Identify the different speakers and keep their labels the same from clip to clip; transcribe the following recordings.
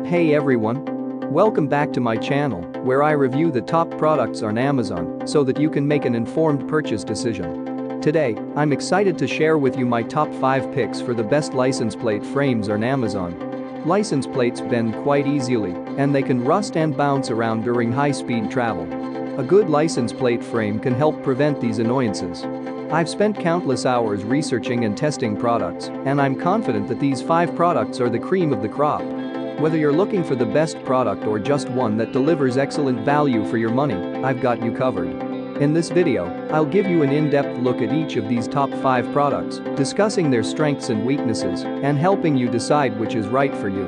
Speaker 1: Hey everyone! Welcome back to my channel, where I review the top products on Amazon so that you can make an informed purchase decision. Today, I'm excited to share with you my top 5 picks for the best license plate frames on Amazon. License plates bend quite easily, and they can rust and bounce around during high-speed travel. A good license plate frame can help prevent these annoyances. I've spent countless hours researching and testing products, and I'm confident that these 5 products are the cream of the crop. Whether you're looking for the best product or just one that delivers excellent value for your money, I've got you covered. In this video, I'll give you an in-depth look at each of these top 5 products, discussing their strengths and weaknesses, and helping you decide which is right for you.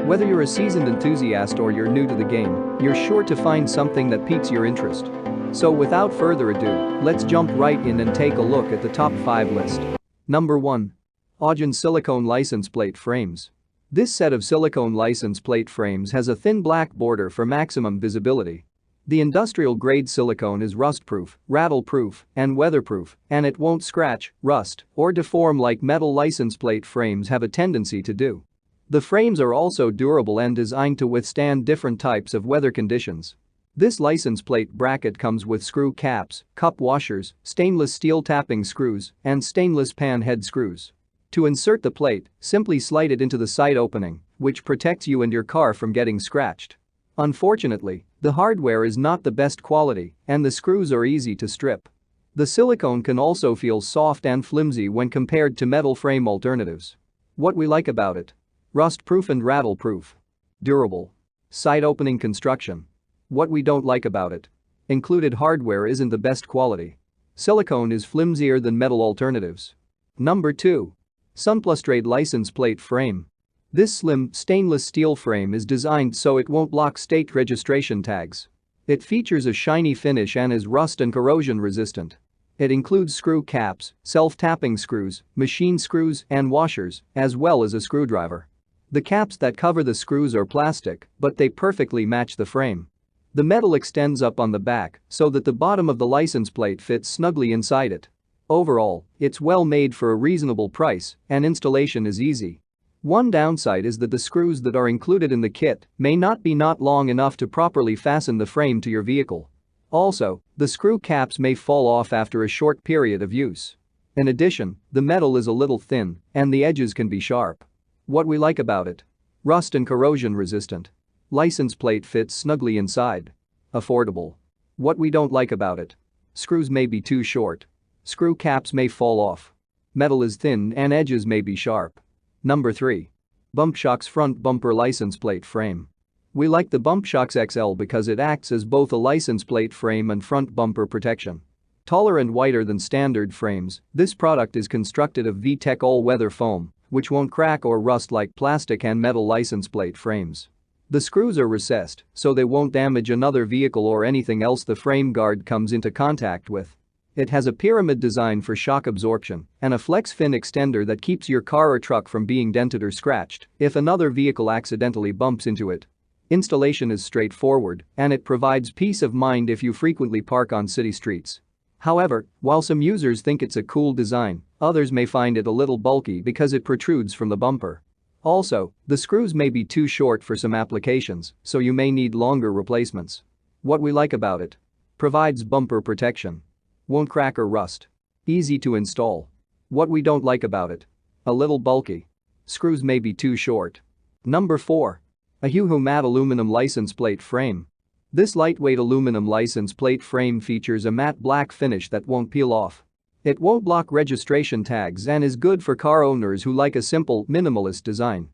Speaker 1: Whether you're a seasoned enthusiast or you're new to the game, you're sure to find something that piques your interest. So without further ado, let's jump right in and take a look at the top 5 list. Number 1. Augin Silicone License Plate Frames. This set of silicone license plate frames has a thin black border for maximum visibility. The industrial-grade silicone is rust-proof, rattle-proof, and weatherproof, and it won't scratch, rust, or deform like metal license plate frames have a tendency to do. The frames are also durable and designed to withstand different types of weather conditions. This license plate bracket comes with screw caps, cup washers, stainless steel tapping screws, and stainless pan head screws. To insert the plate, simply slide it into the side opening, which protects you and your car from getting scratched. Unfortunately, the hardware is not the best quality, and the screws are easy to strip. The silicone can also feel soft and flimsy when compared to metal frame alternatives. What we like about it: rust-proof and rattle-proof. Durable. Side opening construction. What we don't like about it: included hardware isn't the best quality. Silicone is flimsier than metal alternatives. Number 2. Sunplustrade License Plate Frame. This slim, stainless steel frame is designed so it won't block state registration tags. It features a shiny finish and is rust and corrosion resistant. It includes screw caps, self-tapping screws, machine screws, and washers, as well as a screwdriver. The caps that cover the screws are plastic, but they perfectly match the frame. The metal extends up on the back so that the bottom of the license plate fits snugly inside it. Overall, it's well made for a reasonable price, and installation is easy. One downside is that the screws that are included in the kit may not be long enough to properly fasten the frame to your vehicle. Also, the screw caps may fall off after a short period of use. In addition, the metal is a little thin, and the edges can be sharp. What we like about it: rust and corrosion resistant. License plate fits snugly inside. Affordable. What we don't like about it: screws may be too short. Screw caps may fall off. Metal is thin and edges may be sharp. Number 3. BumpShocks Front Bumper License Plate Frame. We like the BumpShocks XL because it acts as both a license plate frame and front bumper protection. Taller and wider than standard frames, this product is constructed of VTech all-weather foam, which won't crack or rust like plastic and metal license plate frames. The screws are recessed, so they won't damage another vehicle or anything else the frame guard comes into contact with. It has a pyramid design for shock absorption and a flex fin extender that keeps your car or truck from being dented or scratched if another vehicle accidentally bumps into it. Installation is straightforward, and it provides peace of mind if you frequently park on city streets. However, while some users think it's a cool design, others may find it a little bulky because it protrudes from the bumper. Also, the screws may be too short for some applications, so you may need longer replacements. What we like about it: provides bumper protection. Won't crack or rust. Easy to install. What we don't like about it: a little bulky. Screws may be too short. Number 4. A Huhu Matte Aluminum License Plate Frame. This lightweight aluminum license plate frame features a matte black finish that won't peel off. It won't block registration tags and is good for car owners who like a simple, minimalist design.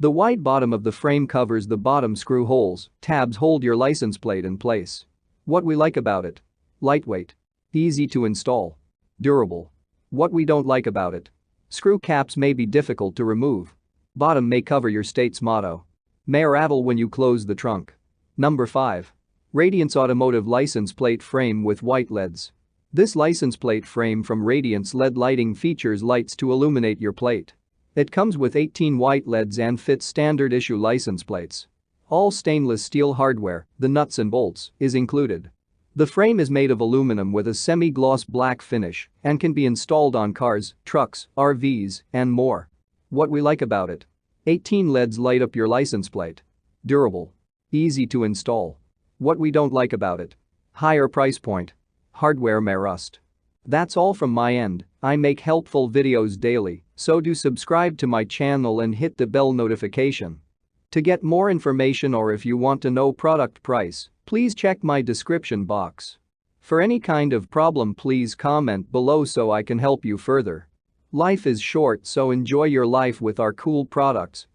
Speaker 1: The wide bottom of the frame covers the bottom screw holes. Tabs hold your license plate in place. What we like about it: lightweight. Easy to install. Durable. What we don't like about it: screw caps may be difficult to remove. Bottom may cover your state's motto. May rattle when you close the trunk. Number 5. Radiance Automotive License Plate Frame with White LEDs. This license plate frame from Radiance LED Lighting features lights to illuminate your plate. It comes with 18 white LEDs and fits standard issue license plates. All stainless steel hardware, the nuts and bolts, is included. The frame is made of aluminum with a semi-gloss black finish and can be installed on cars, trucks, RVs, and more. What we like about it: 18 LEDs light up your license plate. Durable. Easy to install. What we don't like about it. Higher price point. Hardware may rust. That's all from my end. I make helpful videos daily, so do subscribe to my channel and hit the bell notification. To get more information or if you want to know product price, please check my description box. For any kind of problem, please comment below so I can help you further. Life is short, so enjoy your life with our cool products.